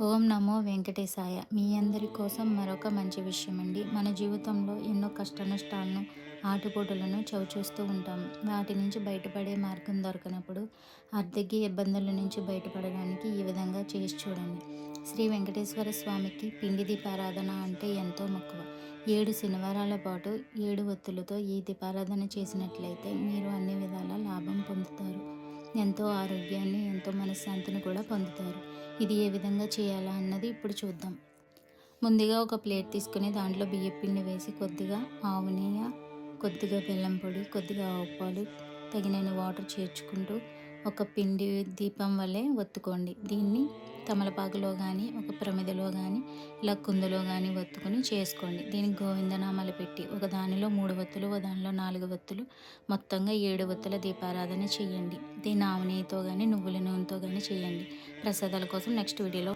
ఓం నమో వెంకటేశాయ. మీ అందరి కోసం మరొక మంచి విషయం అండి. మన జీవితంలో ఎన్నో కష్టనష్టాలను, ఆటుపోటులను చవిచూస్తూ ఉంటాం. వాటి నుంచి బయటపడే మార్గం దొరకనప్పుడు ఆర్థిక ఇబ్బందుల నుంచి బయటపడడానికి ఈ విధంగా చేసి చూడండి. శ్రీ వెంకటేశ్వర స్వామికి పిండి దీపారాధన అంటే ఎంతో మక్కువ. 7 శనివారాల పాటు 7 ఒత్తులతో ఈ దీపారాధన చేసినట్లయితే మీరు అన్ని విధాల లాభం పొందుతారు. ఎంతో ఆరోగ్యాన్ని, ఎంతో మనశ్శాంతిని కూడా పొందుతారు. ఇది ఏ విధంగా చేయాలా అన్నది ఇప్పుడు చూద్దాం. ముందుగా ఒక ప్లేట్ తీసుకుని దాంట్లో బియ్యం పిండి వేసి కొద్దిగా ఆవు నెయ్యి, కొద్దిగా బెల్లం పొడి, కొద్దిగా ఆవు పాలు, తగినన్ని వాటర్ చేర్చుకుంటూ ఒక పిండి దీపం వలె ఒత్తుకోండి. దీన్ని తమలపాకులో కానీ, ఒక ప్రమిదలో కానీ, ఇలా కుందులో కానీ ఒత్తుకొని చేసుకోండి. దీనికి గోవిందనామాలు పెట్టి ఒక దానిలో 3 ఒత్తులు, ఒక దానిలో 4 ఒత్తులు, మొత్తంగా 7 ఒత్తుల దీపారాధన చేయండి. దీన్ని ఆవు నెయ్యితో కానీ, నువ్వుల నూనెతో కానీ చేయండి. ప్రసాదాల కోసం నెక్స్ట్ వీడియోలో